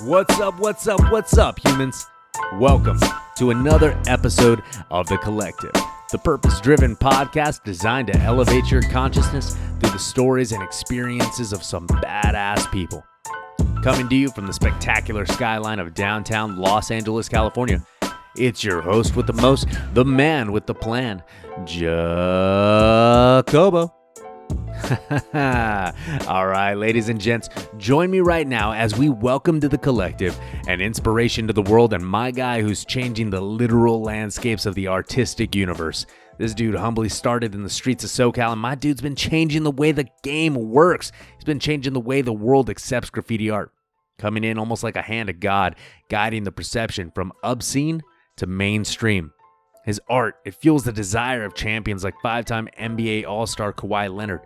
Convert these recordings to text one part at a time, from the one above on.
What's up, humans? Welcome to another episode of The Collective, the purpose-driven podcast designed to elevate your consciousness through the stories and experiences of some badass people. Coming to you from the spectacular skyline of downtown Los Angeles, California, it's your host with the most, the man with the plan, Jacobo. All right, ladies and gents, join me right now as we welcome to The Collective an inspiration to the world and my guy who's changing the literal landscapes of the artistic universe. This dude humbly started in the streets of SoCal, and my dude's been changing the way the game works. He's been changing the way the world accepts graffiti art, coming in almost like a hand of God, guiding the perception from obscene to mainstream. His art, it fuels the desire of champions like five-time NBA All-Star Kawhi Leonard.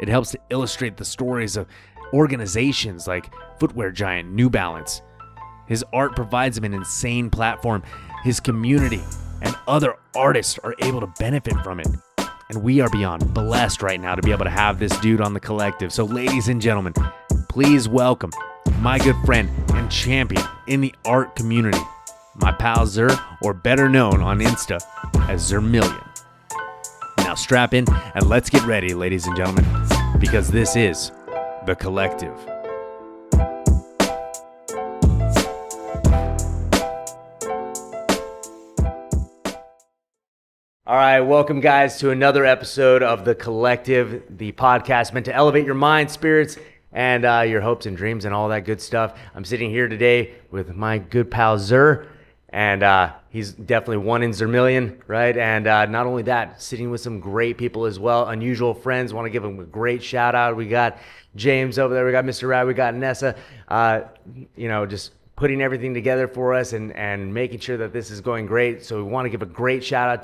It helps to illustrate the stories of organizations like footwear giant New Balance. His art provides him an insane platform. His community and other artists are able to benefit from it. And we are beyond blessed right now to be able to have this dude on The Collective. So ladies and gentlemen, please welcome my good friend and champion in the art community, my pal Zer, or better known on Insta as Zermillion. Now strap in and let's get ready, ladies and gentlemen, because this is The Collective. All right, welcome guys to another episode of The Collective, the podcast meant to elevate your mind, spirits, and your hopes and dreams and all that good stuff. I'm sitting here today with my good pal Zer, and he's definitely one in Zermillion, right? And not only that, sitting with some great people as well, unusual friends. Want to give them a great shout out. We got James over there, we got Mr. Rad, we got Nessa, just putting everything together for us and making sure that this is going great. So we want to give a great shout out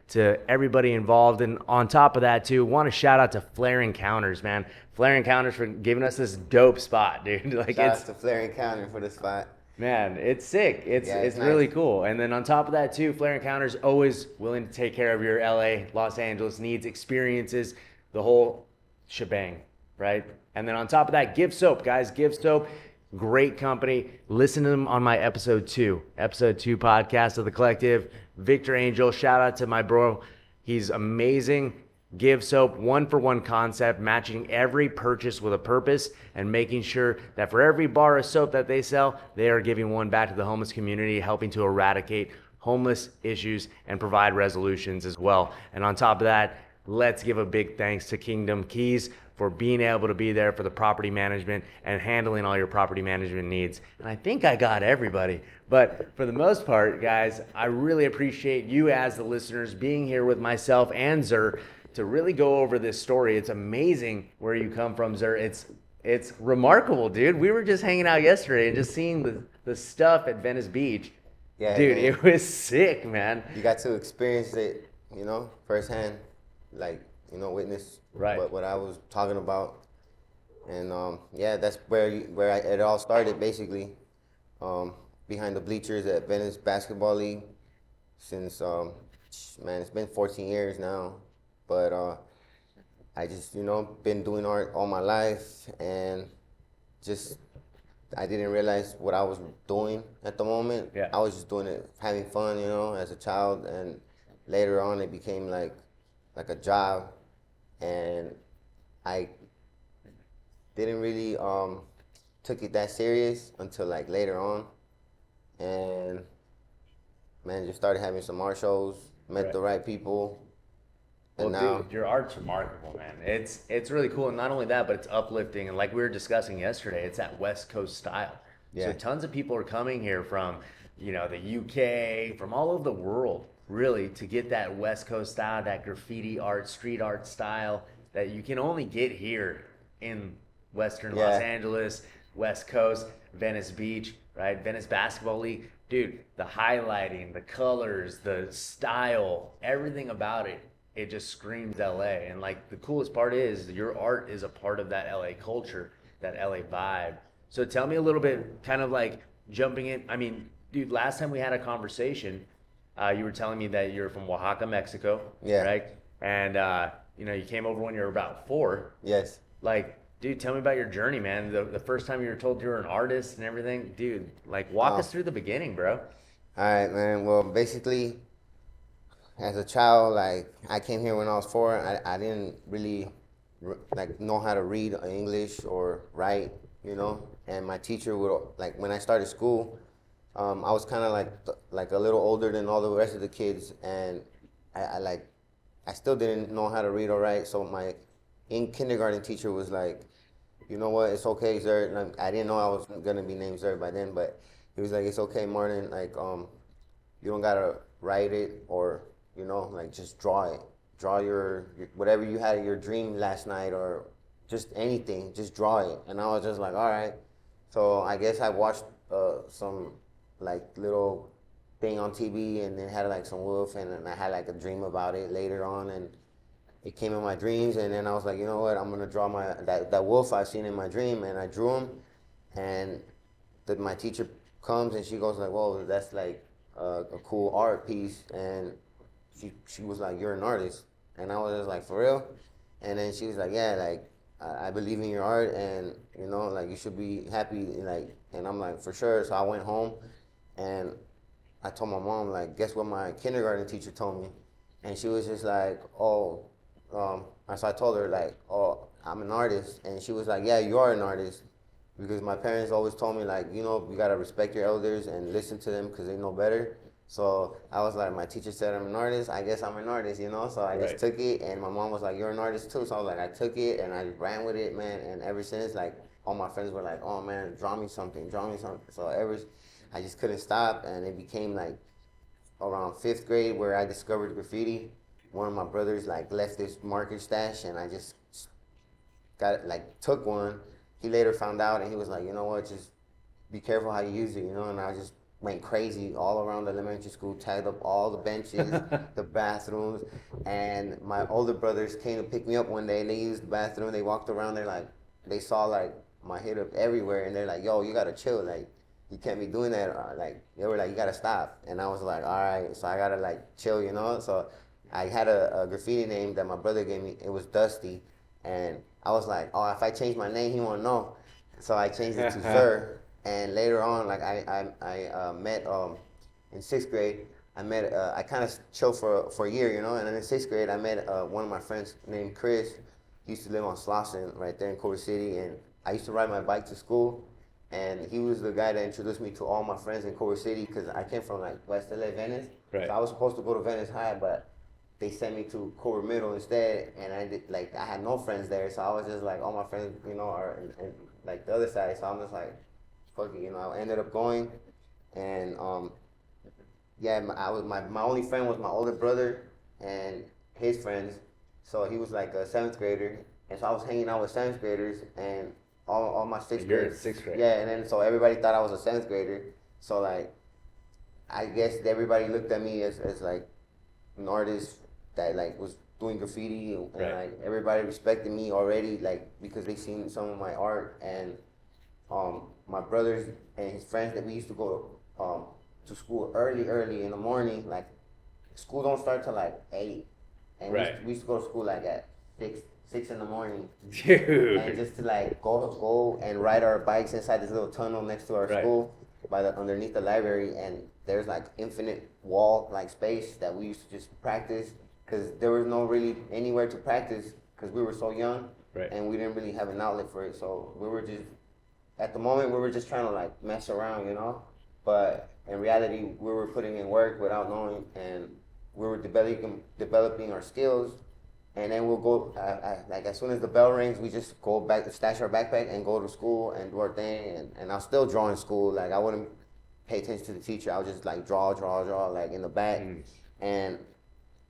to everybody involved. And on top of that too, want to shout out to Flare Encounters, man. Flare Encounters for giving us this dope spot, dude. Shout out to Flare Encounter for the spot. Man, it's sick. It's nice. Really cool. And then on top of that too, Flare Encounters always willing to take care of your LA, Los Angeles needs, experiences, the whole shebang, right? And then on top of that, Give Soap, guys. Give Soap, great company. Listen to them on my episode 2 podcast of The Collective. Victor Angel, shout out to my bro. He's amazing. Give Soap, one-for-one concept, matching every purchase with a purpose and making sure that for every bar of soap that they sell, they are giving one back to the homeless community, helping to eradicate homeless issues and provide resolutions as well. And on top of that, let's give a big thanks to Kingdom Keys for being able to be there for the property management and handling all your property management needs. And I think I got everybody. But for the most part, guys, I really appreciate you as the listeners being here with myself and Zer to really go over this story. It's amazing where you come from, Zer. It's remarkable, dude. We were just hanging out yesterday and just seeing the stuff at Venice Beach. Yeah, dude, man. It was sick, man. You got to experience it, firsthand, witness what I was talking about. And that's where it all started, basically, behind the bleachers at Venice Basketball League since, it's been 14 years now. But I just, been doing art all my life, and I didn't realize what I was doing at the moment. Yeah. I was just doing it, having fun, as a child, and later on it became like a job, and I didn't really took it that serious until later on, and just started having some art shows, met the right people. Well, dude, your art's remarkable, man. It's really cool, and not only that, but it's uplifting. And like we were discussing yesterday, it's that West Coast style. Yeah. So tons of people are coming here from, the UK, from all over the world, really, to get that West Coast style, that graffiti art, street art style that you can only get here in Western Los Angeles, West Coast, Venice Beach, right? Venice Basketball League. Dude, the highlighting, the colors, the style, everything about it. It just screams LA. And the coolest part is your art is a part of that LA culture, that LA vibe. So tell me a little bit, kind of jumping in. I mean, dude, last time we had a conversation, you were telling me that you're from Oaxaca, Mexico. Yeah. Right? And, you came over when you were about 4. Yes. Dude, tell me about your journey, man. The first time you were told you were an artist and everything. Dude, like walk us through the beginning, bro. All right, man. Well, basically, as a child, like I came here when I was 4. I didn't really like know how to read English or write, you know. And my teacher would like when I started school, I was kind of like a little older than all the rest of the kids, and I still didn't know how to read or write. So my in kindergarten teacher was like, you know what, it's okay, Zer. Like, I didn't know I was gonna be named Zer by then, but he was like, it's okay, Martin. Like, you don't gotta write it or like just draw it. Draw your whatever you had your dream last night or just anything. Just draw it. And I was just like, all right. So I guess I watched some like little thing on TV and it had like some wolf and then I had like a dream about it later on and it came in my dreams and then I was like, you know what, I'm gonna draw that wolf I seen in my dream and I drew him and my teacher comes and she goes like, whoa, that's like a cool art piece and she was like, you're an artist. And I was just like, for real? And then she was like, yeah, like I believe in your art and like you should be happy, like. And I'm like, for sure. So I went home and I told my mom, like, guess what my kindergarten teacher told me? And she was just like, oh, so I told her like, oh, I'm an artist. And she was like, yeah, you are an artist. Because my parents always told me like, you gotta respect your elders and listen to them because they know better. So I was like, my teacher said I'm an artist, I guess I'm an artist, So I just took it and my mom was like, you're an artist too. So I was like, I took it and I ran with it, man. And ever since, like, all my friends were like, oh man, draw me something. So I just couldn't stop and it became like around 5th grade where I discovered graffiti. One of my brothers like left this marker stash and I just took one. He later found out and he was like, you know what, just be careful how you use it, And I just went crazy all around the elementary school, tagged up all the benches, the bathrooms, and my older brothers came to pick me up one day and they used the bathroom. They walked around there like, they saw like my hit up everywhere and they're like, yo, you gotta chill, like, you can't be doing that. Like, they were like, you gotta stop. And I was like, all right, so I gotta like chill, So I had a graffiti name that my brother gave me. It was Dusty. And I was like, oh, if I change my name, he won't know. So I changed it to Sir. And later on, like I met in 6th grade. I kind of chilled for a year, And then in 6th grade, I met one of my friends named Chris. He used to live on Slauson right there in Culver City, and I used to ride my bike to school. And he was the guy that introduced me to all my friends in Culver City because I came from like West LA, Venice. Right. So I was supposed to go to Venice High, but they sent me to Culver Middle instead, and I had no friends there, so I was just like, all my friends, are in like the other side, so I'm just like, fuck it, I ended up going, and my only friend was my older brother and his friends, so he was like a 7th grader, and so I was hanging out with 7th graders, and all my 6th graders. You're in 6th grade. Yeah, and then so everybody thought I was a 7th grader, so like, I guess everybody looked at me as like an artist that like was doing graffiti and like everybody respected me already like because they seen some of my art and my brothers and his friends that we used to go to school early in the morning. Like school don't start till like 8 and we used to go to school like at 6 in the morning. Dude. And just to like go and ride our bikes inside this little tunnel next to our school underneath the library, and there's like infinite wall like space that we used to just practice because there was no really anywhere to practice because we were so young and we didn't really have an outlet for it. So we were just, at the moment, we were just trying to like mess around, But in reality, we were putting in work without knowing, and we were developing our skills. And then we'll go, like as soon as the bell rings, we just go back, stash our backpack and go to school and do our thing. And I'll still draw in school. Like I wouldn't pay attention to the teacher. I would just like draw like in the back. And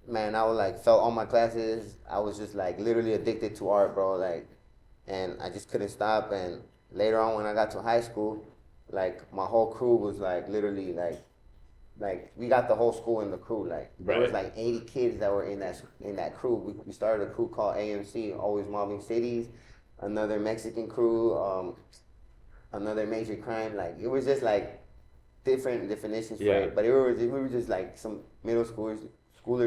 man, I would like felt all my classes. I was just like literally addicted to art, bro. Like, and I just couldn't stop. And later on when I got to high school, like my whole crew was like literally like we got the whole school in the crew. Like there was like 80 kids that were in that crew. We started a crew called AMC, Always Mobbing Cities. Another Mexican crew, another Major Crime. Like it was just like different definitions for it. But we were just like some middle schoolers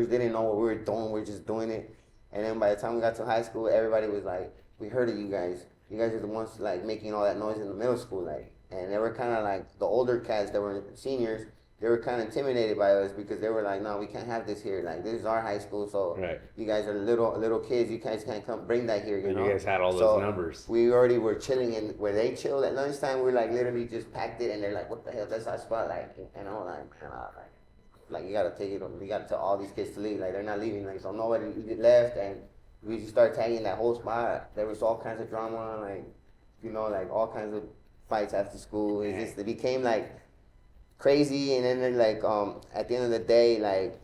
didn't know what we were doing. We were just doing it. And then by the time we got to high school, everybody was like, "We heard of you guys." you guys are the ones like making all that noise in the middle school, like, and they were kind of like the older cats that were seniors. They were kind of intimidated by us because they were like, no, we can't have this here. Like, this is our high school, so you guys are little kids. You guys can't come bring that here, you know? You guys had all those numbers. We already were chilling in where they chilled at lunchtime. We were like literally just packed it, and they're like, what the hell, that's our spot. Like, and I'm like, man, like, you got to take it, you got to tell all these kids to leave. Like, they're not leaving. Like, so nobody left, and we just started tagging that whole spot. There was all kinds of drama, like, you know, like all kinds of fights after school. It became like crazy, and then like at the end of the day, like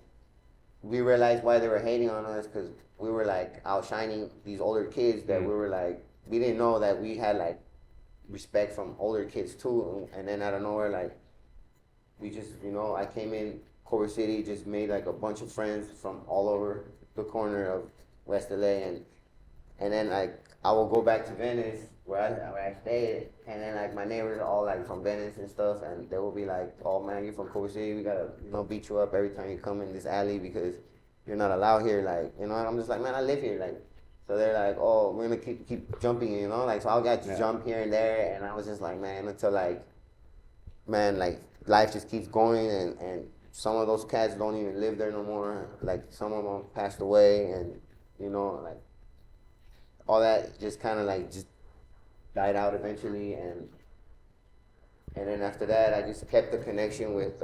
we realized why they were hating on us, because we were like outshining these older kids that we were like, we didn't know that we had like respect from older kids too. And then out of nowhere, like we just, you know, I came in Culver City, just made like a bunch of friends from all over the corner of West LA, and then like I will go back to Venice where I stayed, and then like my neighbors are all like from Venice and stuff, and they will be like, oh man, you're from Culver City, we gotta, you know, beat you up every time you come in this alley because you're not allowed here, like, you know. And I'm just like, man, I live here, like. So they're like, oh, we're gonna keep jumping, you know, like, so I got to jump here and there, and I was just like, man, until like, man, like life just keeps going, and some of those cats don't even live there no more, like some of them passed away, and you know, like all that just kind of like just died out eventually, and then after that, I just kept the connection with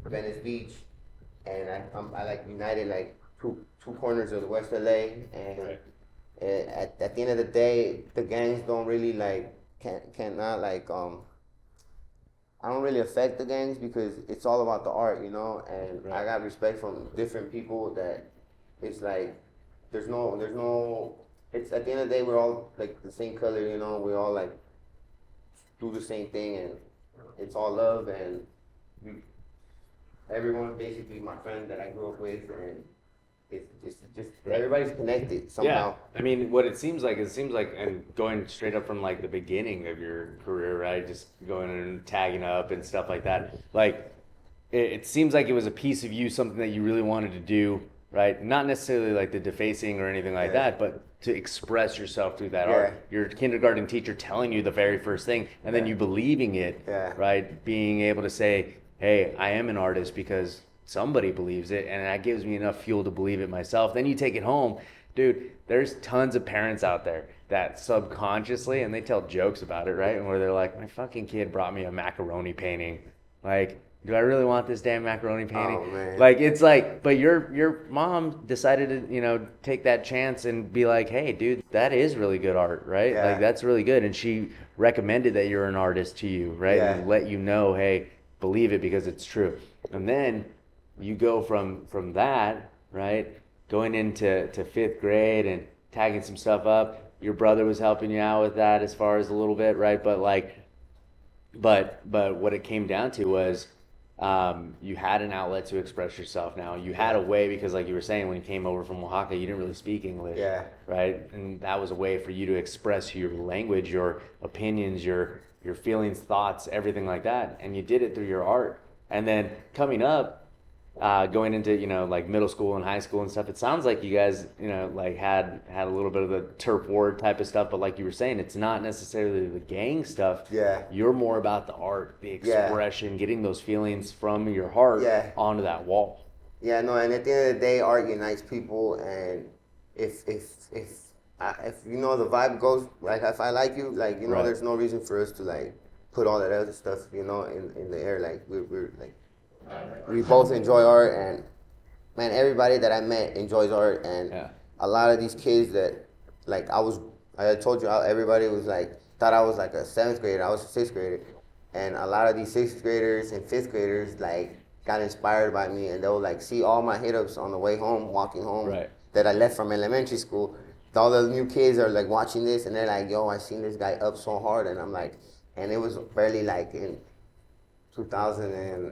Venice Beach, and I like united like two corners of the West LA, and at the end of the day, the gangs don't really like cannot like I don't really affect the gangs because it's all about the art, you know, and I got respect from different people that it's like there's no it's at the end of the day, we're all like the same color, you know, we all like do the same thing, and it's all love, and everyone basically my friend that I grew up with, and it's just everybody's connected somehow. Yeah, I mean, what it seems like, and going straight up from like the beginning of your career, right? Just going and tagging up and stuff like that. Like, it seems like it was a piece of you, something that you really wanted to do, right? Not necessarily like the defacing or anything like that, but to express yourself through that art. Your kindergarten teacher telling you the very first thing, and then you believing it, right? Being able to say, hey, I am an artist because somebody believes it, and that gives me enough fuel to believe it myself. Then you take it home. Dude, there's tons of parents out there that subconsciously, and they tell jokes about it, right? And where they're like, my fucking kid brought me a macaroni painting. Like, do I really want this damn macaroni painting? Oh, man. Like, it's like, but your mom decided to, you know, take that chance and be like, hey, dude, that is really good art, right? Yeah. Like, that's really good. And she recommended that you're an artist to you, right? Yeah. And let you know, hey, believe it because it's true. And then you go from that, right, going into fifth grade and tagging some stuff up. Your brother was helping you out with that as far as a little bit, right? But like, but what it came down to was you had an outlet to express yourself now. You had a way, because like you were saying, when you came over from Oaxaca, you didn't really speak English, right? And that was a way for you to express your language, your opinions, your feelings, thoughts, everything like that. And you did it through your art. And then coming up, going into, you know, like middle school and high school and stuff, it sounds like you guys, you know, like had a little bit of the turf war type of stuff, but like you were saying, it's not necessarily the gang stuff. Yeah. You're more about the art, the expression, getting those feelings from your heart onto that wall. Yeah, no, and at the end of the day, art unites people, and if you know the vibe goes, like if I like you, like, you know, there's no reason for us to like put all that other stuff, you know, in the air. Like we're like, we both enjoy art, and man, everybody that I met enjoys art, and a lot of these kids that, like, I told you, everybody was like, thought I was like a 7th grader, I was a 6th grader, and a lot of these 6th graders and 5th graders like got inspired by me, and they'll like see all my hit-ups on the way home, walking home, that I left from elementary school. All the new kids are like watching this, and they're like, yo, I seen this guy up so hard, and I'm like, and it was barely like in 2000 and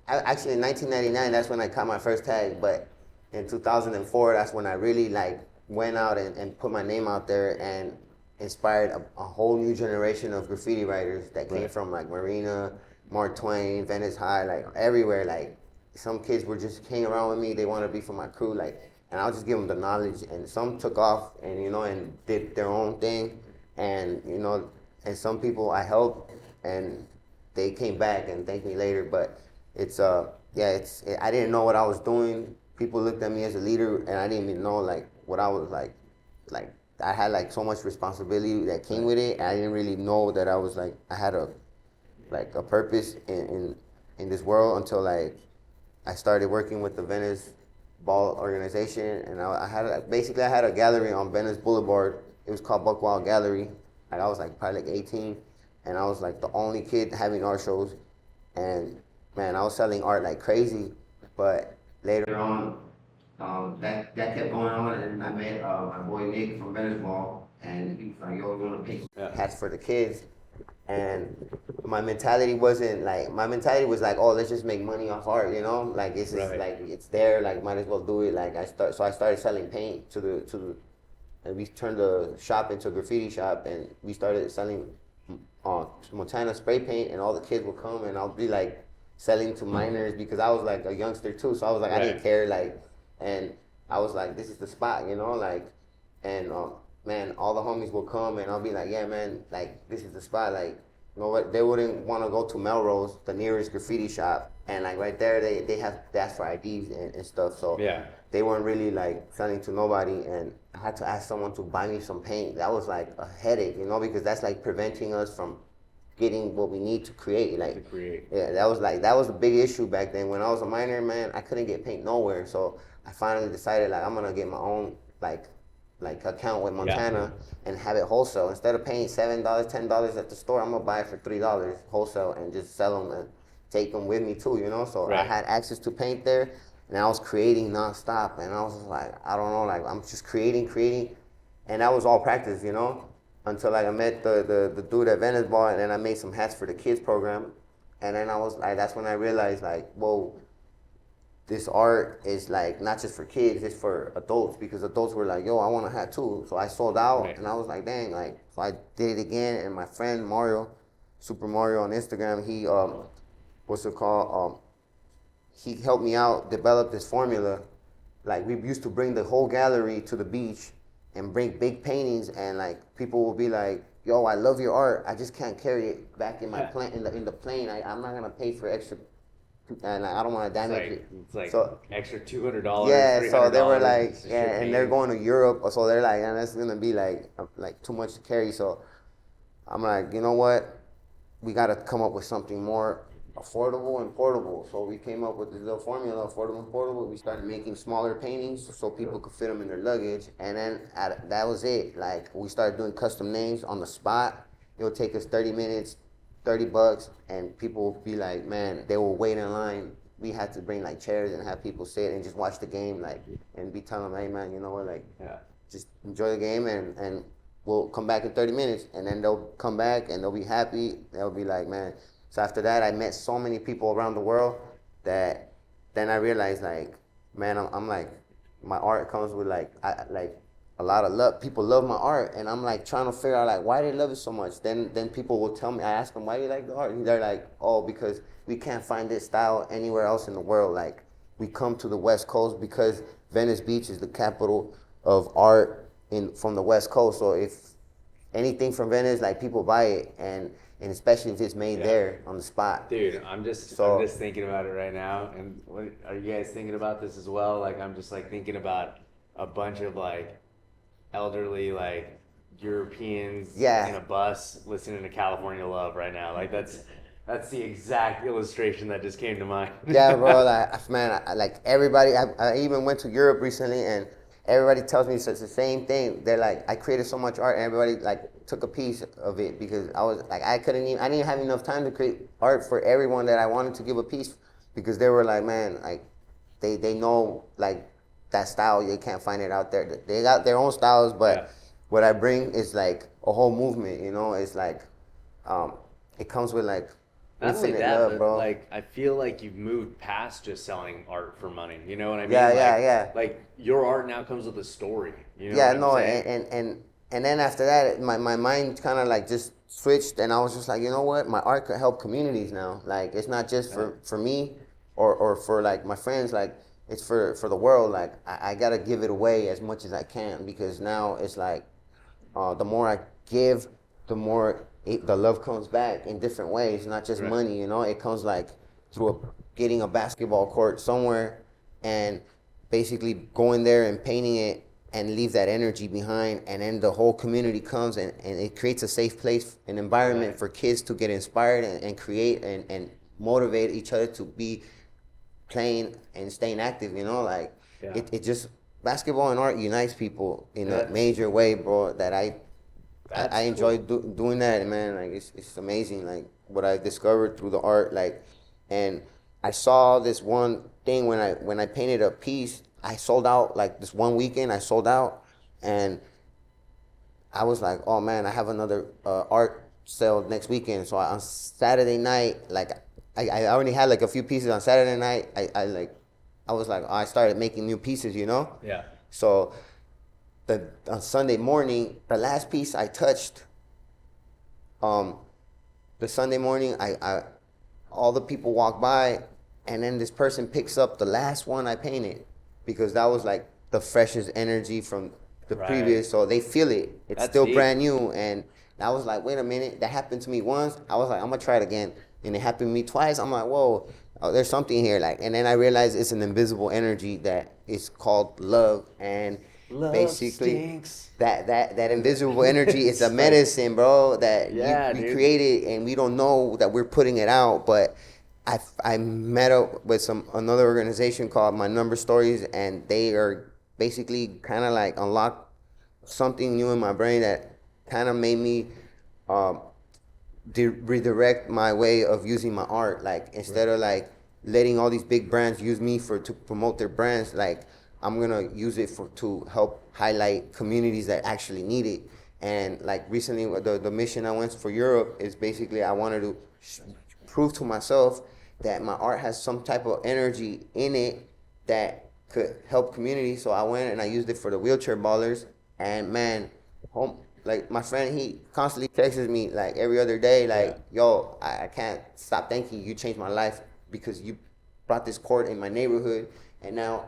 actually in 1999, that's when I caught my first tag, but in 2004, that's when I really like went out and put my name out there and inspired a whole new generation of graffiti writers that came from like Marina, Mark Twain, Venice High, like everywhere. Like some kids were just hanging around with me, they wanted to be from my crew, like, and I'll just give them the knowledge, and some took off and, you know, and did their own thing. and and some people I helped, and they came back and thanked me later. But it's I didn't know what I was doing. People looked at me as a leader, and I didn't even know like what I was like I had like so much responsibility that came with it. And I didn't really know that I was like I had a purpose in this world until like I started working with the Venice Ball organization, and I had a gallery on Venice Boulevard. It was called Buck Wild Gallery. Like I was like probably like 18, and I was like the only kid having art shows, and man, I was selling art like crazy. But later on, that kept going on, and I met my boy Nick from Venice Ball, and he was like, "Yo, you want to paint hats for the kids?" And my mentality was like, oh, let's just make money off art, like it's just like it's there, like might as well do it. Like I started selling paint and we turned the shop into a graffiti shop, and we started selling Montana spray paint, and all the kids would come, and I'll be like selling to minors because I was like a youngster too, so I was like I didn't care, like, and I was like, this is the spot, like, and man, all the homies will come, and I'll be like, yeah, man, like, this is the spot. Like, you know what? They wouldn't want to go to Melrose, the nearest graffiti shop, and like right there, they ask for IDs and stuff. So they weren't really like selling to nobody, and I had to ask someone to buy me some paint. That was like a headache, because that's like preventing us from getting what we need to create. Like, yeah, that was a big issue back then. When I was a minor, man, I couldn't get paint nowhere. So I finally decided like I'm gonna get my own like account with Montana and have it wholesale. Instead of paying $7, $10 at the store, I'm gonna buy it for $3 wholesale and just sell them and take them with me too, So I had access to paint there, and I was creating nonstop. And I was like, I don't know, like I'm just creating, and that was all practice, until like I met the dude at Venice Ball, and then I made some hats for the kids program, and then I was like, that's when I realized like, whoa, this art is like not just for kids, it's for adults, because adults were like, yo, I want a hat too. So I sold out, and I was like, dang, like, so I did it again. And my friend Mario, Super Mario on Instagram, he he helped me out develop this formula. Like, we used to bring the whole gallery to the beach and bring big paintings, and like people will be like, yo, I love your art, I just can't carry it back in my plane, in the plane. I'm not gonna pay for extra, and I don't want to damage it. It's like so, extra $200. Yeah, so they were like, yeah, and they're going to Europe, so they're like, and that's gonna be like too much to carry. So I'm like, you know what? We got to come up with something more affordable and portable. So we came up with this little formula, affordable and portable. We started making smaller paintings so people could fit them in their luggage, and then that was it. Like, we started doing custom names on the spot. It would take us 30 minutes. $30, and people would be like, man, they will wait in line. We had to bring like chairs and have people sit and just watch the game, like, and be telling them, hey man, you know what, like, just enjoy the game, and we'll come back in 30 minutes. And then they'll come back and they'll be happy. They'll be like, man. So after that, I met so many people around the world that then I realized, like, man, I'm like, my art comes with like a lot of love. People love my art, and I'm like trying to figure out like why they love it so much. Then people will tell me. I ask them, why do you like the art? And they're like, oh, because we can't find this style anywhere else in the world. Like, we come to the West Coast because Venice Beach is the capital of art from the West Coast. So if anything from Venice, like, people buy it, and especially if it's made there on the spot. Dude, I'm just thinking about it right now. And what, are you guys thinking about this as well? Like, I'm just like thinking about a bunch of like elderly like Europeans in a bus listening to California Love right now. Like, that's the exact illustration that just came to mind. Yeah, bro. Like, man, like everybody. I even went to Europe recently, and everybody tells me it's the same thing. They're like, I created so much art, and everybody like took a piece of it, because I was like, I didn't have enough time to create art for everyone that I wanted to give a piece, because they were like, man, like they know like that style, they can't find it out there. They got their own styles, but what I bring is like a whole movement. It's like it comes with like infinite love, bro. Like, I feel like you've moved past just selling art for money. You know what I mean? Yeah. Like, your art now comes with a story. You know and then after that, my mind kind of like just switched, and I was just like, you know what? My art could help communities now. Like, it's not just for me or for like my friends. Like, it's for the world. Like, I gotta give it away as much as I can, because now it's like the more I give, the more the love comes back in different ways, not just money, you know. It comes like through getting a basketball court somewhere and basically going there and painting it and leave that energy behind, and then the whole community comes and it creates a safe place, an environment for kids to get inspired and create and motivate each other to be playing and staying active, you know. Like it just, basketball and art unites people in a major way, bro, that I enjoy doing that, man. Like it's amazing, like what I discovered through the art. Like, and I saw this one thing when I painted a piece. I sold out, like this one weekend. I sold out, and I was like, oh man, I have another art sale next weekend. So on Saturday night, like I already had like a few pieces on Saturday night. I was like, I started making new pieces, you know. Yeah. So on Sunday morning, the last piece I touched, the Sunday morning, I all the people walk by, and then this person picks up the last one I painted, because that was like the freshest energy from the previous, so they feel it. It's That's still deep. Brand new, and I was like, wait a minute, that happened to me once. I was like, I'm gonna try it again, and it happened to me twice. I'm like, whoa, there's something here, like, and then I realized it's an invisible energy that is called love, and love basically stinks. That invisible energy is a medicine, bro, that we created, and we don't know that we're putting it out. But I met up with another organization called My Number Stories, and they are basically kind of like unlock something new in my brain that kind of made me redirect my way of using my art. Like, instead of like letting all these big brands use me to promote their brands, like I'm gonna use it to help highlight communities that actually need it. And like recently, the mission I went for Europe is basically I wanted to prove to myself that my art has some type of energy in it that could help community. So I went and I used it for the wheelchair ballers. And man, like my friend, he constantly texts me like every other day, like, yo, I can't stop thanking you. You changed my life because you brought this court in my neighborhood. And now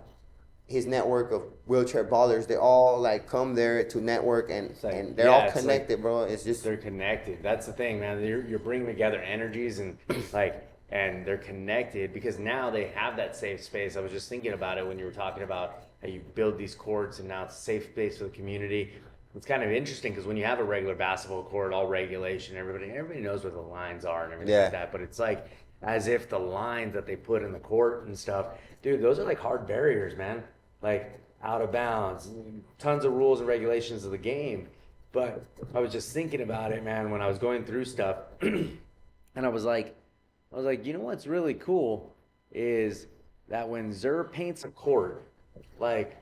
his network of wheelchair ballers, they all like come there to network, and they're all connected, like, bro. It's just, they're connected. That's the thing, man. You're bringing together energies and like, and they're connected because now they have that safe space. I was just thinking about it when you were talking about how you build these courts and now it's a safe space for the community. It's kind of interesting because when you have a regular basketball court, all regulation, everybody knows where the lines are and everything like that. But it's like as if the lines that they put in the court and stuff, dude, those are like hard barriers, man. Like out of bounds, tons of rules and regulations of the game. But I was just thinking about it, man, when I was going through stuff, and I was like, you know what's really cool is that when Zer paints a court, like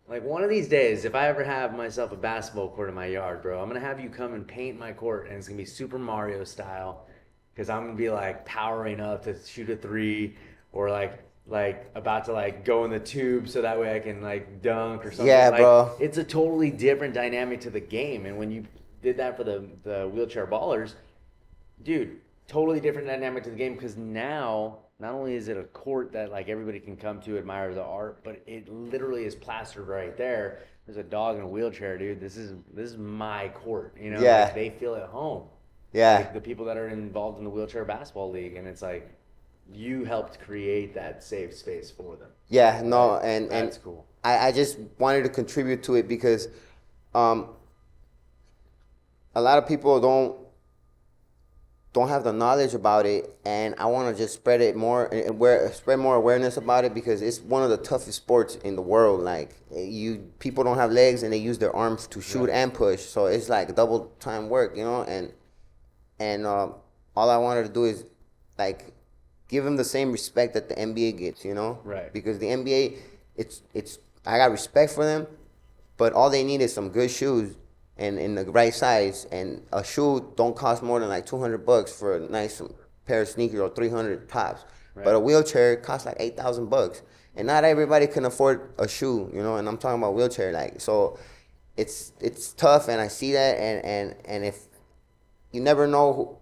one of these days, if I ever have myself a basketball court in my yard, bro, I'm gonna have you come and paint my court, and it's gonna be Super Mario style, because I'm gonna be like powering up to shoot a three, or like about to like go in the tube so that way I can like dunk or something. Yeah, like, bro. It's a totally different dynamic to the game. And when you did that for the wheelchair ballers, dude, totally different dynamic to the game, because now not only is it a court that like everybody can come to admire the art, but it literally is plastered right there. There's a dog in a wheelchair, dude. This is my court, you know? Yeah. Like, they feel at home. Yeah. Like the people that are involved in the wheelchair basketball league, and it's like, you helped create that safe space for them. Yeah, no, and that's cool. I just wanted to contribute to it because a lot of people don't have the knowledge about it, and I want to just spread it more and spread more awareness about it, because it's one of the toughest sports in the world. Like, people don't have legs and they use their arms to shoot and push, so it's like double time work, you know. And all I wanted to do is like give them the same respect that the NBA gets, you know? Right. Because the NBA, it's I got respect for them, but all they need is some good shoes and in the right size. And a shoe don't cost more than like $200 for a nice pair of sneakers, or 300 tops. Right. But a wheelchair costs like $8,000, and not everybody can afford a shoe, you know. And I'm talking about wheelchair, like, so it's tough, and I see that, and if you never know,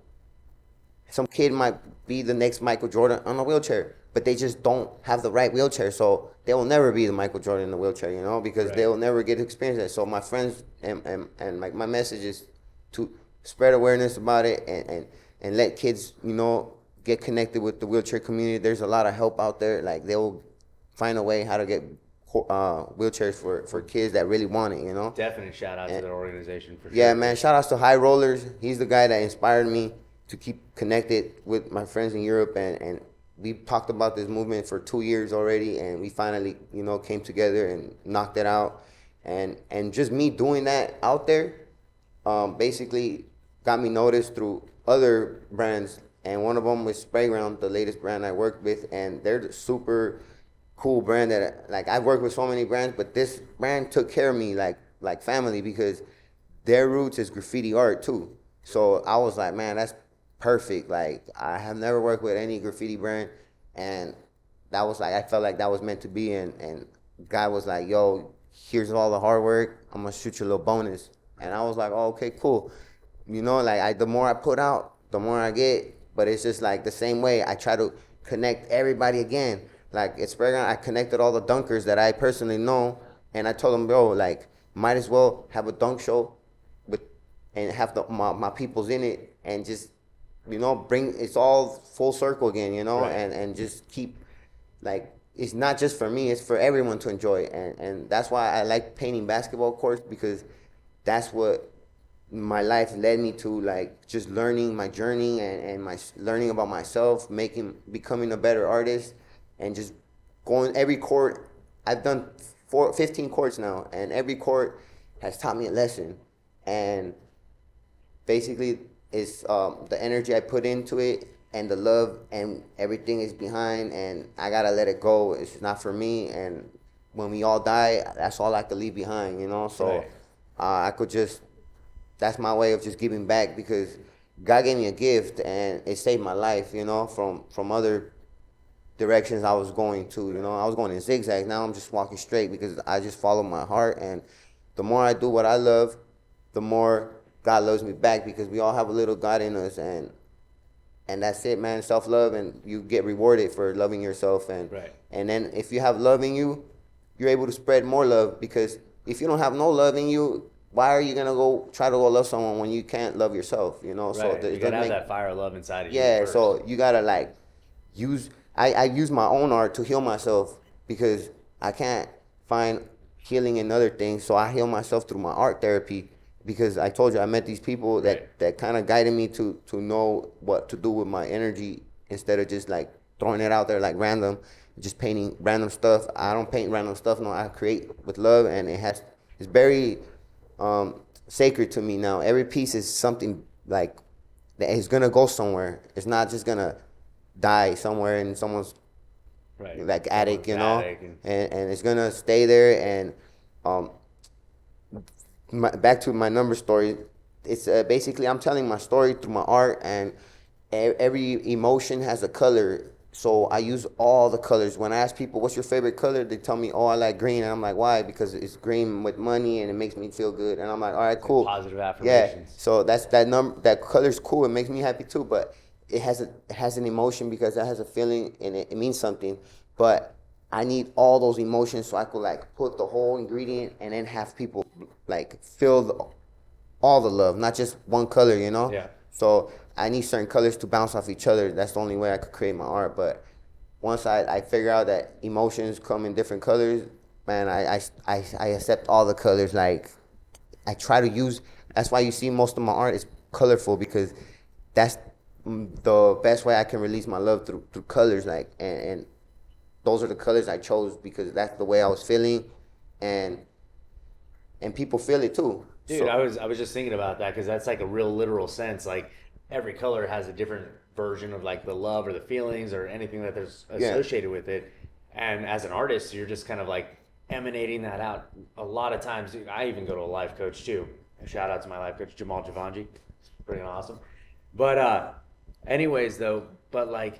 some kid might be the next Michael Jordan on a wheelchair. but they just don't have the right wheelchair. So they will never be the Michael Jordan in the wheelchair, you know, because they will never get to experience that. So my friends and like my message is to spread awareness about it and let kids, you know, get connected with the wheelchair community. There's a lot of help out there. Like they'll find a way how to get wheelchairs for kids that really want it, you know. Definitely shout out to their organization for sure. Yeah, man. Shout outs to High Rollers. He's the guy that inspired me to keep connected with my friends in Europe, and we talked about this movement for 2 years already, and we finally, you know, came together and knocked it out. And just me doing that out there, basically got me noticed through other brands, and one of them was Sprayground, the latest brand I worked with, and they're the super cool brand that, like, I've worked with so many brands, but this brand took care of me like family, because their roots is graffiti art too. So I was like, man, that's perfect. Like, I have never worked with any graffiti brand, and that was like, I felt like that was meant to be. And guy was like, yo, here's all the hard work, I'm gonna shoot you a little bonus. And I was like, oh, okay, cool. You know, like, the more I put out, the more I get. But it's just like the same way I try to connect everybody again. Like, at Sprayground, I connected all the dunkers that I personally know, and I told them, bro, like, might as well have a dunk show and have my peoples in it, and just, you know, bring, it's all full circle again, you know, and just keep, like, it's not just for me, it's for everyone to enjoy. And that's why I like painting basketball courts, because that's what my life led me to, like, just learning my journey and my learning about myself, becoming a better artist, and just going every court. I've done 15 courts now, and every court has taught me a lesson. And basically, it's the energy I put into it, and the love, and everything is behind, and I gotta let it go. It's not for me, and when we all die, that's all I could leave behind, you know. So I could just, that's my way of just giving back, because God gave me a gift, and it saved my life, you know, from other directions I was going to, you know. I was going in zigzags. Now I'm just walking straight, because I just follow my heart. And the more I do what I love, the more God loves me back, because we all have a little God in us. And that's it, man. Self-love, and you get rewarded for loving yourself. And then if you have love in you, you're able to spread more love, because if you don't have no love in you, why are you gonna go try to go love someone when you can't love yourself, you know? So you gotta have that fire of love inside of you. Yeah, so you gotta, like, use, I use my own art to heal myself, because I can't find healing in other things. So I heal myself through my art therapy, because I told you I met these people that kind of guided me to know what to do with my energy, instead of just, like, throwing it out there like random, just painting random stuff. I don't paint random stuff. No, I create with love, and it's very sacred to me now. Every piece is something, like, that is gonna go somewhere. It's not just gonna die somewhere in someone's like attic, you know, and it's gonna stay there. And back to my number story, it's basically I'm telling my story through my art, and every emotion has a color. So I use all the colors. When I ask people, what's your favorite color? They tell me, oh, I like green. And I'm like, why? Because it's green with money, and it makes me feel good. And I'm like, all right, cool. Positive affirmations. Yeah. So that color's cool. It makes me happy too. But it has an emotion, because it has a feeling, and it means something. But I need all those emotions, so I could, like, put the whole ingredient, and then have people, like, feel all the love, not just one color, you know? Yeah. So I need certain colors to bounce off each other. That's the only way I could create my art. But once I figure out that emotions come in different colors, man, I accept all the colors. Like, I try to use, that's why you see most of my art is colorful, because that's the best way I can release my love through colors. Like, and those are the colors I chose, because that's the way I was feeling, and people feel it too. Dude, so, I was just thinking about that, because that's like a real literal sense. Like, every color has a different version of, like, the love or the feelings or anything that there's associated with it. And as an artist, you're just kind of, like, emanating that out. A lot of times, I even go to a life coach too. Shout out to my life coach, Jamal Javanji. It's pretty awesome. But anyways, though, but, like,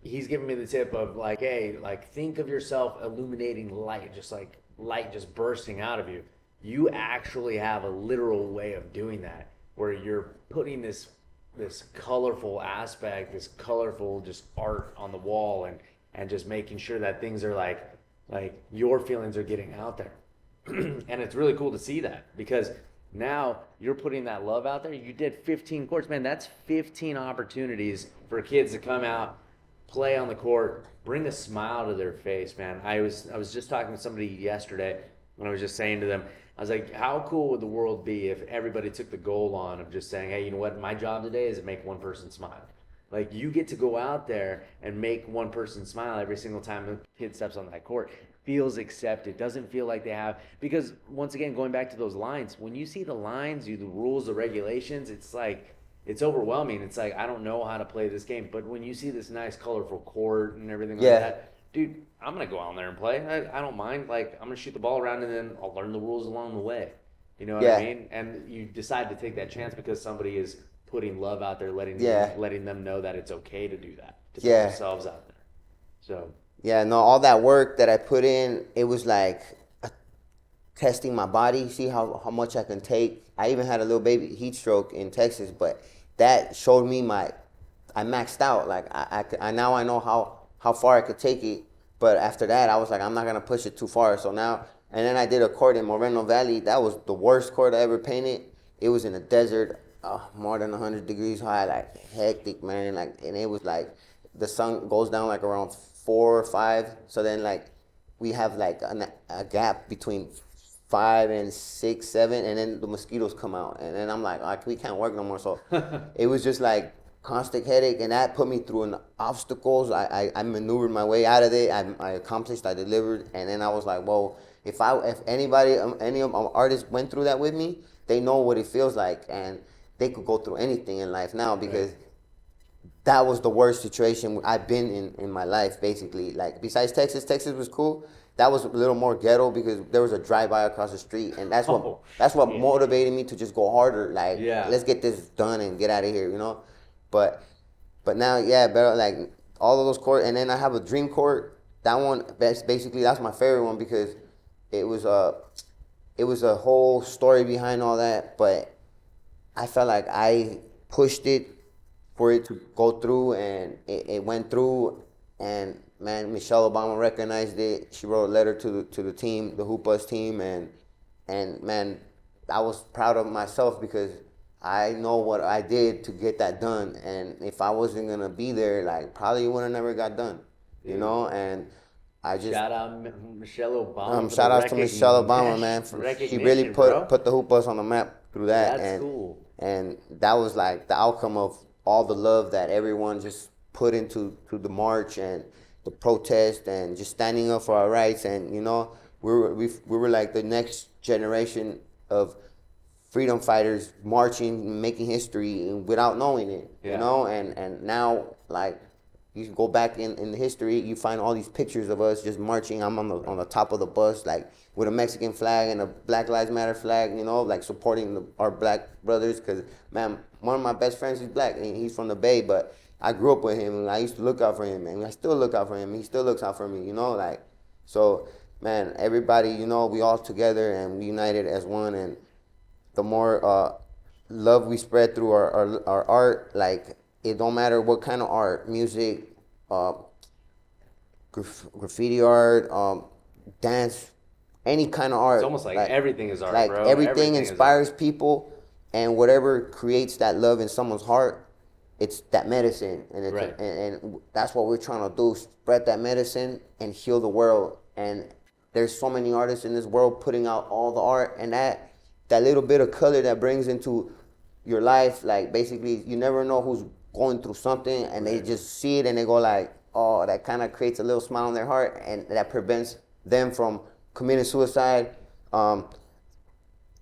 he's giving me the tip of, like, hey, like, think of yourself illuminating light, just like light just bursting out of you. You actually have a literal way of doing that, where you're putting this colorful aspect, this colorful just art on the wall, and and just making sure that things are like your feelings are getting out there. And it's really cool to see that, because now you're putting that love out there. You did 15 courts, man. That's 15 opportunities for kids to come out, play on the court, bring a smile to their face, man. I was just talking to somebody yesterday, and I was just saying to them, I was like, how cool would the world be if everybody took the goal on of just saying, hey, you know what, my job today is to make one person smile. Like, you get to go out there and make one person smile every single time a kid steps on that court. Feels accepted, doesn't feel like they have, because once again, going back to those lines, when you see the lines, the rules, the regulations, it's like, it's overwhelming. It's like, I don't know how to play this game. But when you see this nice colorful court and everything like that, dude, I'm gonna go out there and play. I don't mind. Like, I'm gonna shoot the ball around, and then I'll learn the rules along the way. You know what I mean? And you decide to take that chance because somebody is putting love out there, letting them know that it's okay to do that, to put themselves out there. So no, all that work that I put in, it was like testing my body, see how much I can take. I even had a little baby heat stroke in Texas, but that showed me I maxed out. Like, I now I know how far I could take it. But after that, I was like, I'm not gonna push it too far. So now, and then I did a court in Moreno Valley. That was the worst court I ever painted. It was in the desert, more than 100 degrees high, like hectic, man. Like, and it was like the sun goes down like around 4 or 5. So then, like, we have like a gap between 5 and 6, 7, and then the mosquitoes come out, and then I'm like, we can't work no more. So it was just like constant headache, and that put me through an obstacles. I maneuvered my way out of it. I accomplished, I delivered, and then I was like, whoa, if anybody, any of our artists went through that with me, they know what it feels like, and they could go through anything in life now, because that was the worst situation I've been in my life, basically. Like, besides Texas was cool. That was a little more ghetto because there was a drive-by across the street, and that's what motivated me to just go harder. Like, let's get this done and get out of here, you know. But now, better, like, all of those courts, and then I have a dream court. That one, that's my favorite one, because it was a whole story behind all that. But I felt like I pushed it for it to go through, and it went through. And man, Michelle Obama recognized it. She wrote a letter to the team, the Hoopas team, and man, I was proud of myself because I know what I did to get that done. And if I wasn't gonna be there, like, probably it would have never got done, you know. And I just shout out Michelle Obama. Shout out to Michelle Obama, man. She really put the Hoopas on the map through that. That's cool. And that was like the outcome of all the love that everyone just put into the march and the protest and just standing up for our rights. And, you know, we were like the next generation of freedom fighters marching, making history without knowing it, you know. And now, like, you go back in the history, you find all these pictures of us just marching. I'm on the top of the bus, like, with a Mexican flag and a Black Lives Matter flag, you know, like, supporting our black brothers. Because, man, one of my best friends is black, and he's from the Bay, but I grew up with him, and I used to look out for him, and I still look out for him. He still looks out for me, you know, like. So, man, everybody, you know, we all together and we united as one. And the more love we spread through our art, like, it don't matter what kind of art, music, graffiti art, dance, any kind of art. It's almost like everything is art, like, bro. Everything inspires people, and whatever creates that love in someone's heart, it's that medicine. And and that's what we're trying to do, spread that medicine and heal the world. And there's so many artists in this world putting out all the art, and that little bit of color that brings into your life, like, basically, you never know who's going through something, and they just see it and they go like, oh, that kind of creates a little smile on their heart, and that prevents them from committing suicide,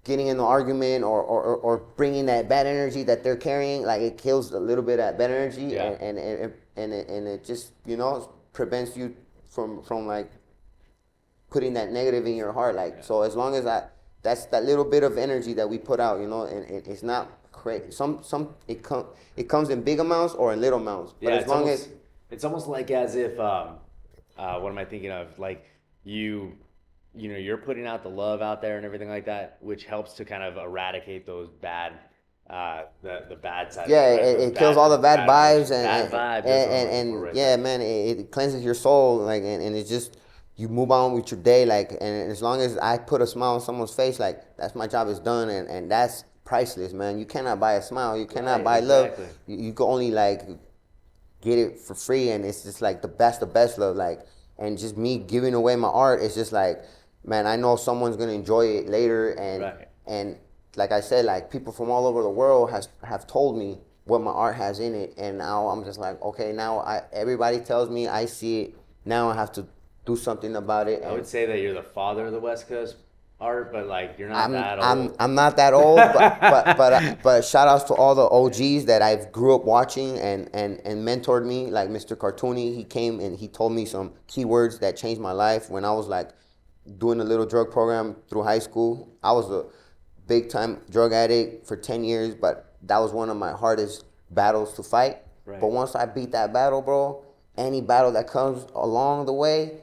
getting in an argument, or bringing that bad energy that they're carrying. Like, it kills a little bit of that bad energy, and it just, you know, prevents you from like putting that negative in your heart. Like, so as long as that's that little bit of energy that we put out, you know, and it's not crazy. It comes in big amounts or in little amounts. But as long as it's almost like as if what am I thinking of? Like, you know, you're putting out the love out there and everything like that, which helps to kind of eradicate those bad the bad side. Yeah, Right? it kills all the bad vibes bad vibe. and Right yeah, there. man, it cleanses your soul, like, and it's just you move on with your day, like, and as long as I put a smile on someone's face, like, that's my job is done, and that's priceless, man. You cannot buy a smile, you cannot buy love. Exactly. You can only like get it for free, and it's just like the best love, like, and just me giving away my art, it's just like, man, I know someone's gonna enjoy it later, and like I said, like, people from all over the world have told me what my art has in it, and now I'm just like, okay, now everybody tells me, I see it, now I have to do something about it. I would say that you're the father of the West Coast art, but like you're not I'm that I'm old. I'm not that old, but shout outs to all the OGs that I've grew up watching and mentored me, like Mr. Cartoony. He came and he told me some keywords that changed my life when I was like doing a little drug program through high school. I was a big time drug addict for 10 years, but that was one of my hardest battles to fight. Right. But once I beat that battle, bro, any battle that comes along the way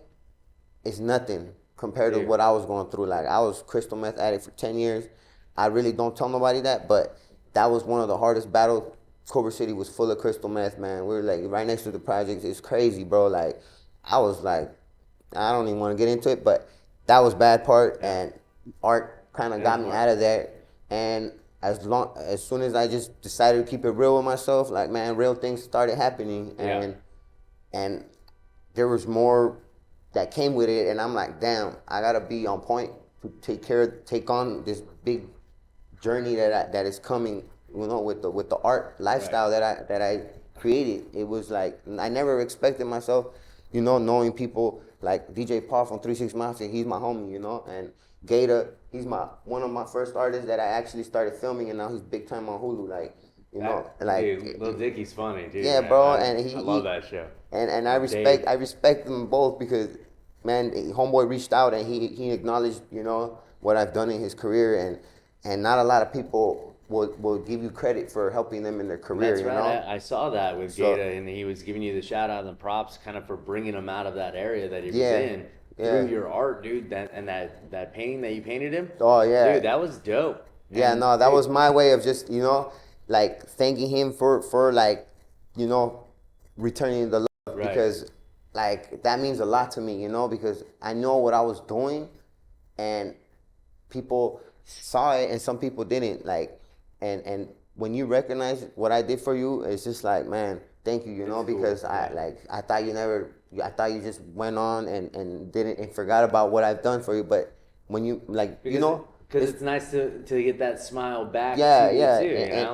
is nothing compared to what I was going through. Like, I was crystal meth addict for 10 years. I really don't tell nobody that, but that was one of the hardest battles. Culver City was full of crystal meth, man. We were like right next to the projects. It's crazy, bro. Like, I was like, I don't even want to get into it, but that was bad part, and art kind of got me out of there. And as soon as I just decided to keep it real with myself, like, man, real things started happening, and there was more that came with it, and I'm like, damn, I gotta be on point to take on this big journey that is coming, you know, with the art lifestyle that I created. It was like, I never expected myself, you know, knowing people like DJ Paul from 36 Mafia, he's my homie, you know, and Gator, he's one of my first artists that I actually started filming, and now he's big time on Hulu, like, you know, like, dude, Lil Dicky's funny, dude. yeah, man. bro, I and love that show. And I respect them both because, man, homeboy reached out and he acknowledged, you know, what I've done in his career, and not a lot of people will give you credit for helping them in their career. That's you right. know? I saw that with Gata, and he was giving you the shout out and the props, kind of for bringing him out of that area that he was in through your art, dude. That painting that you painted him. Oh yeah, dude, that was dope. Yeah, and, no, that was my way of just, you know, like, thanking him for like, you know, returning the love, because like that means a lot to me, you know, because I know what I was doing, and people saw it and some people didn't, like, and when you recognize what I did for you, it's just like, man, thank you, you know, because cool. I thought you just went on and didn't and forgot about what I've done for you, but when you, like, you know, because it's nice to get that smile back. Yeah, to yeah, you too, you know?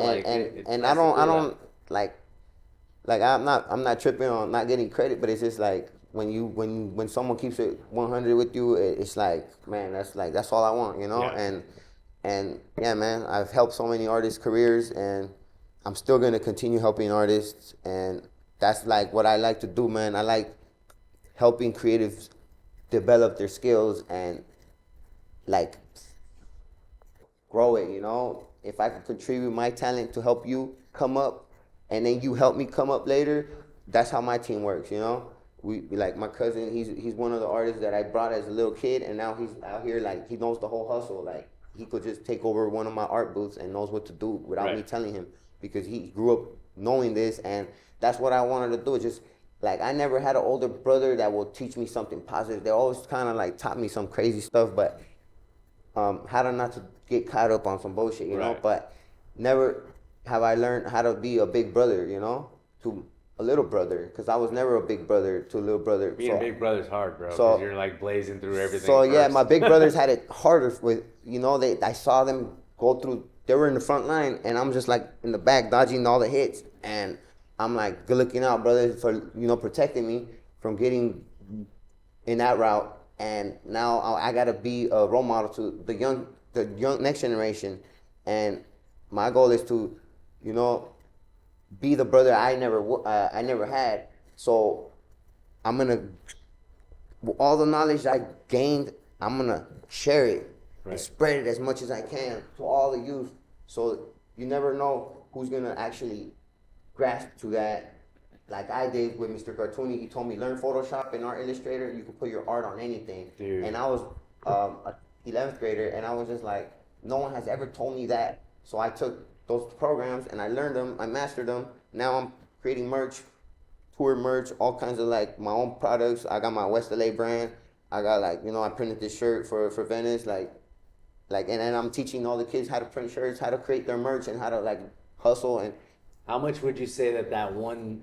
And nice I don't like I'm not tripping on not getting credit, but it's just like when someone keeps it 100 with you, it's like, man, that's all I want, you know. And yeah, man, I've helped so many artists' careers, and I'm still gonna continue helping artists, and that's like what I like to do, man. I like helping creatives develop their skills and like grow it, you know. If I can contribute my talent to help you come up, and then you help me come up later, that's how my team works, you know. We like, my cousin, he's one of the artists that I brought as a little kid, and now he's out here, like, he knows the whole hustle. Like, he could just take over one of my art booths and knows what to do without me telling him, because he grew up knowing this, and that's what I wanted to do. Just like, I never had an older brother that will teach me something positive. They always kind of like taught me some crazy stuff, but how to not to get caught up on some bullshit, you know. But never have I learned how to be a big brother, you know, to a little brother, because I was never a big brother to a little brother. Being a big brother's hard, bro, because so, you're like blazing through everything. So first. Yeah, my big brothers had it harder with, you know, I saw them go through, they were in the front line, and I'm just like in the back dodging all the hits, and I'm like, good looking out, brother, for, you know, protecting me from getting in that route. And now I gotta be a role model to the young next generation, and my goal is to, you know, be the brother I never had. So I'm gonna, all the knowledge I gained, I'm gonna share it and spread it as much as I can to all the youth. So you never know who's gonna actually grasp to that. Like I did with Mr. Cartoony, he told me, learn Photoshop and Art Illustrator. You can put your art on anything. Dude. And I was a 11th grader, and I was just like, no one has ever told me that. So I took those programs, and I learned them. I mastered them. Now I'm creating merch, tour merch, all kinds of like my own products. I got my West LA brand. I got like, I printed this shirt for Venice, and then I'm teaching all the kids how to print shirts, how to create their merch, and how to like hustle. And how much would you say that one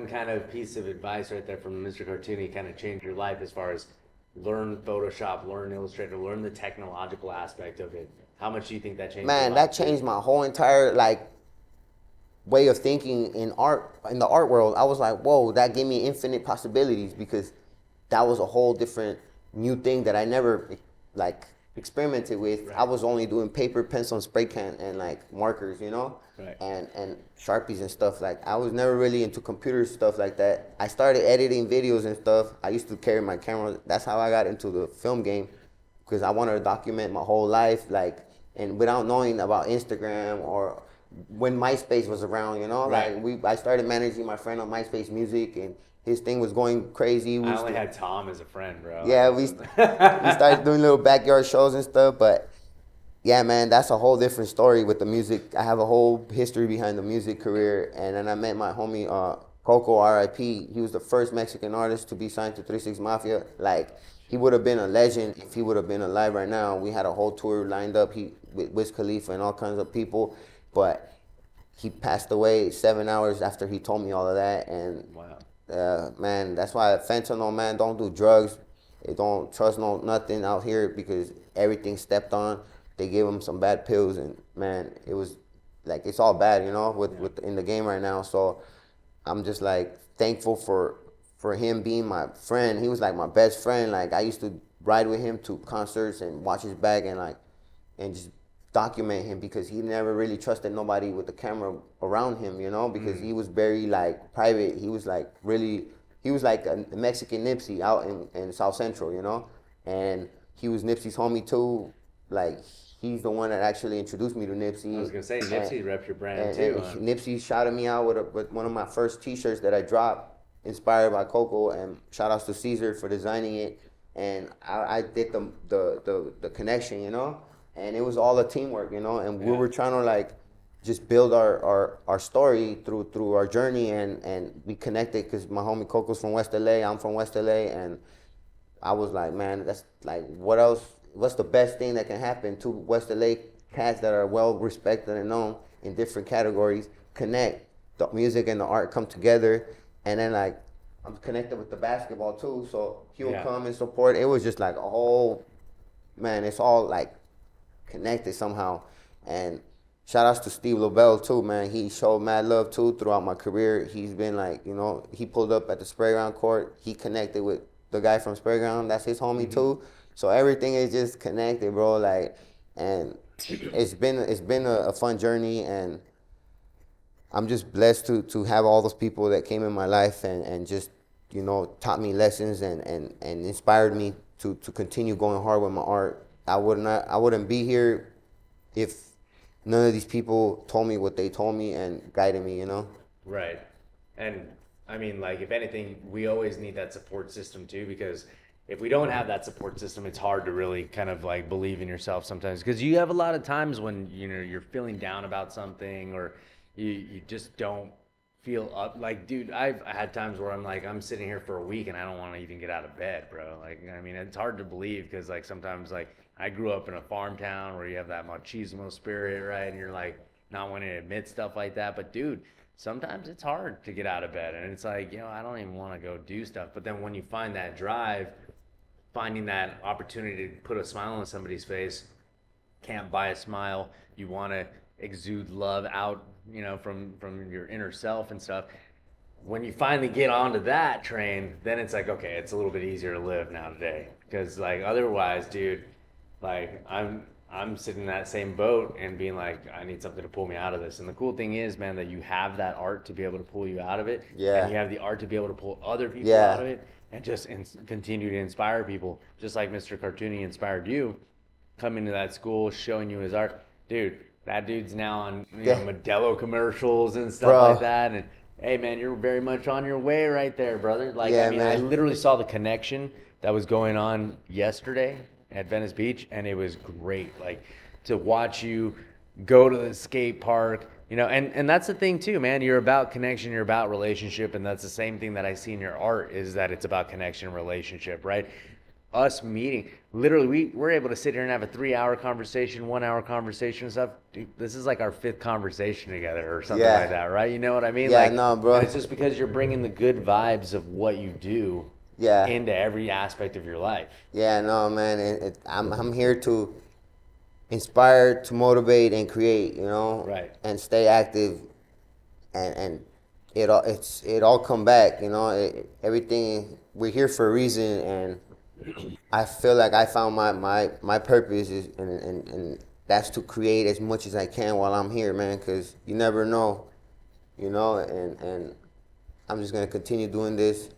kind of piece of advice right there from Mr. Cartoony kind of changed your life as far as learn Photoshop, learn Illustrator, learn the technological aspect of it? How much do you think that changed? Man, that changed my whole entire like way of thinking in the art world. I was like, whoa, that gave me infinite possibilities, because that was a whole different new thing that I never like experimented with. Right. I was only doing paper, pencil, and spray can, and like markers, right. and Sharpies and stuff. Like I was never really into computer stuff like that. I started editing videos and stuff. I used to carry my camera. That's how I got into the film game, because I wanted to document my whole life, like, and without knowing about Instagram or when MySpace was around, Right. Like I started managing my friend on MySpace Music, and his thing was going crazy. I only had Tom as a friend, bro. Yeah, we started doing little backyard shows and stuff. But yeah, man, that's a whole different story with the music. I have a whole history behind the music career. And then I met my homie Coco, R.I.P. He was the first Mexican artist to be signed to 3-6 Mafia. Like, he would have been a legend if he would have been alive right now. We had a whole tour lined up with Wiz Khalifa and all kinds of people. But he passed away 7 hours after he told me all of that. And wow. Man, that's why fentanyl, man, don't do drugs. They don't trust nothing out here, because everything's stepped on. They give them some bad pills, and man, it was like, it's all bad, with in the game right now. So I'm just like thankful for him being my friend. He was like my best friend. Like, I used to ride with him to concerts and watch his back, and just document him, because he never really trusted nobody with the camera around him, because he was very like private. He was like a Mexican Nipsey out in South Central, and he was Nipsey's homie too. Like, he's the one that actually introduced me to Nipsey. I was gonna say, Nipsey reps your brand too. And Nipsey shouted me out with one of my first T-shirts that I dropped, inspired by Coco, and shout outs to Caesar for designing it. And I did the connection, and it was all a teamwork, and we were trying to like just build our story through our journey, and we connected, because my homie Coco's from West LA, I'm from West LA, and I was like, man, that's like, what else? What's the best thing that can happen? Two West LA cats that are well respected and known in different categories connect. The music and the art come together, and then like I'm connected with the basketball too, so he'll come and support. It was just like a whole, man, it's all like connected somehow. And shout outs to Steve LaBelle too, man. He showed mad love too throughout my career. He's been like, he pulled up at the Sprayground court. He connected with the guy from Sprayground. That's his homie too. So everything is just connected, bro. Like, and it's been a fun journey, and I'm just blessed to have all those people that came in my life and just, taught me lessons and inspired me to continue going hard with my art. I wouldn't be here if none of these people told me what they told me and guided me, Right. And I mean, like, if anything, we always need that support system too, because if we don't have that support system, it's hard to really kind of like believe in yourself sometimes, because you have a lot of times when you're feeling down about something, or you just don't feel up. Like, dude, I've had times where I'm sitting here for a week and I don't want to even get out of bed, bro. Like, I mean, it's hard to believe, because like sometimes, like, I grew up in a farm town where you have that machismo spirit, right? And you're like not wanting to admit stuff like that, but dude, sometimes it's hard to get out of bed, and it's like, I don't even want to go do stuff. But then when you find that drive, finding that opportunity to put a smile on somebody's face, can't buy a smile. You want to exude love out, from your inner self and stuff. When you finally get onto that train, then it's like, okay, it's a little bit easier to live now today. Because like otherwise, dude, like I'm sitting in that same boat and being like, I need something to pull me out of this. And the cool thing is, man, that you have that art to be able to pull you out of it. Yeah. And you have the art to be able to pull other people out of it, and just continue to inspire people, just like Mr. Cartoony inspired you, coming to that school, showing you his art. Dude, that dude's now on Modelo commercials and stuff like that. And hey, man, you're very much on your way right there, brother. Like, I mean, man. I literally saw the connection that was going on yesterday at Venice Beach, and it was great. Like, to watch you go to the skate park, you know, and that's the thing too, man. You're about connection, you're about relationship, and that's the same thing that I see in your art is that it's about connection and relationship, right? Us meeting, literally, we're able to sit here and have a 3-hour conversation, 1-hour conversation and stuff. Dude, this is like our 5th conversation together or something like that, right? You know what I mean? Yeah, like, no, bro. And it's just because you're bringing the good vibes of what you do into every aspect of your life. Yeah, no, man. I'm here to inspire, to motivate, and create. You know, right? And stay active, and it all come back. You know, everything. We're here for a reason, and I feel like I found my purpose is, and that's to create as much as I can while I'm here, man. Cause you never know, you know, and I'm just gonna continue doing this.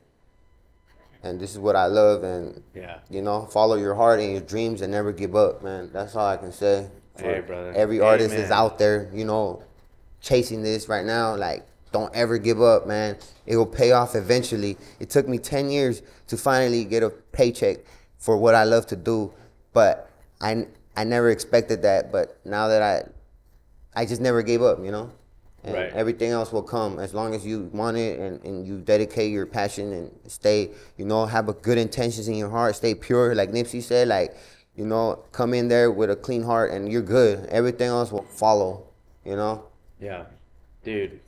And this is what I love, and you know, follow your heart and your dreams and never give up, man. That's all I can say. Hey, brother. Every artist is out there, you know, chasing this right now. Like, don't ever give up, man. It will pay off eventually. It took me 10 years to finally get a paycheck for what I love to do, but I never expected that. But now that I just never gave up, you know. And everything else will come as long as you want it and you dedicate your passion and stay, you know, have a good intentions in your heart, stay pure, like Nipsey said, like, you know, come in there with a clean heart and you're good. Everything else will follow, you know? Yeah. Dude,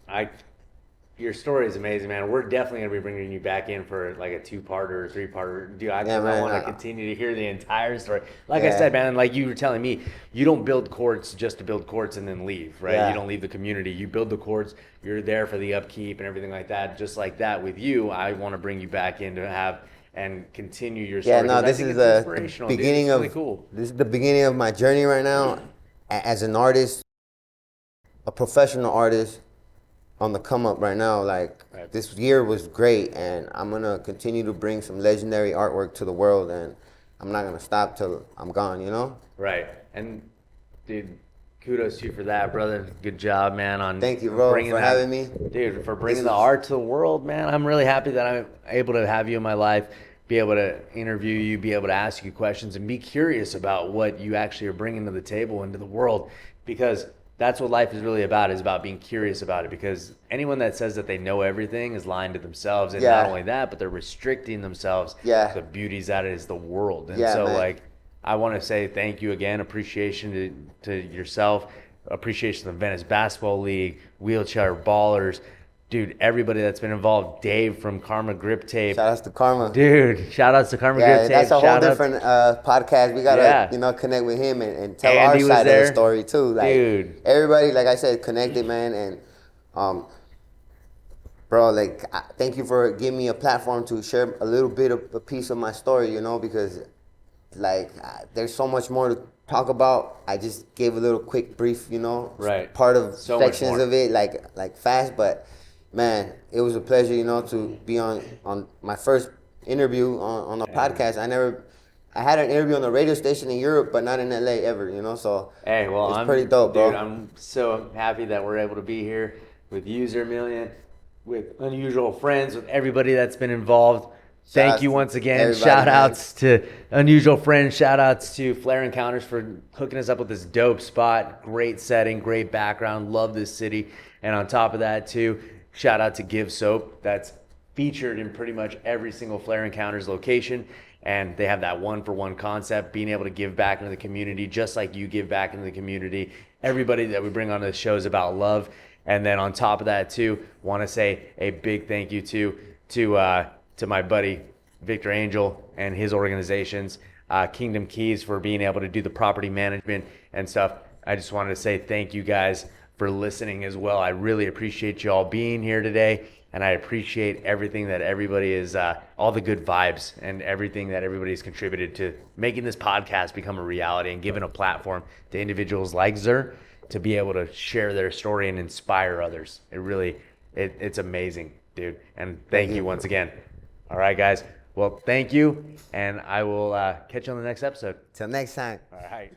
your story is amazing, man. We're definitely going to be bringing you back in for like a 2-parter or 3-parter. Dude, I want to continue to hear the entire story. Like I said, man, like you were telling me, you don't build courts just to build courts and then leave, right? Yeah. You don't leave the community. You build the courts. You're there for the upkeep and everything like that. Just like that with you, I want to bring you back in to have and continue your story. Yeah, no, this is the beginning really cool. This is the beginning of my journey right now as an artist, a professional artist. On the come up right now, like this year was great, and I'm gonna continue to bring some legendary artwork to the world, and I'm not gonna stop till I'm gone, you know? Right. And dude, kudos to you for that, brother. Good job, man. Thank you, bro, for having me, dude, for bringing the art to the world, man. I'm really happy that I'm able to have you in my life, be able to interview you, be able to ask you questions, and be curious about what you actually are bringing to the table into the world, because that's what life is really about, is about being curious about it, because anyone that says that they know everything is lying to themselves. And not only that, but they're restricting themselves. The beauties that is the world. And so man. Like, I want to say thank you again. Appreciation to yourself. Appreciation to the Venice Basketball League, Wheelchair Ballers. Dude, everybody that's been involved. Dave from Karma Grip Tape. Shout outs to Karma. Dude, shout outs to Karma Grip Tape. That's a whole different podcast. We gotta, you know, connect with him and tell Andy our side of the story too. Like, dude, everybody, like I said, connected, man. And bro, like, thank you for giving me a platform to share a little bit of a piece of my story. You know, because like there's so much more to talk about. I just gave a little quick brief, you know, part of sections of it, like fast, but. Man, it was a pleasure, you know, to be on my first interview on a podcast. I had an interview on the radio station in Europe, but not in LA ever, you know, so it's pretty dope, bro. Dude, I'm so happy that we're able to be here with you, Zermillion, with Unusual Friends, with everybody that's been involved. Thank you once again. Shout outs to Unusual Friends. Shout outs to Flare Encounters for hooking us up with this dope spot. Great setting, great background. Love this city. And on top of that, too, shout out to Give Soap. That's featured in pretty much every single Flare Encounters location. And they have that one-for-one concept, being able to give back into the community, just like you give back into the community. Everybody that we bring on the show is about love. And then on top of that, too, want to say a big thank you to my buddy Victor Angel and his organizations, Kingdom Keys, for being able to do the property management and stuff. I just wanted to say thank you guys for listening as well. I really appreciate you all being here today, and I appreciate everything that everybody is, all the good vibes and everything that everybody's contributed to making this podcast become a reality and giving a platform to individuals like Zer to be able to share their story and inspire others. It's amazing, dude. And thank you once again. All right, guys. Well, thank you, and I will catch you on the next episode. Till next time. All right.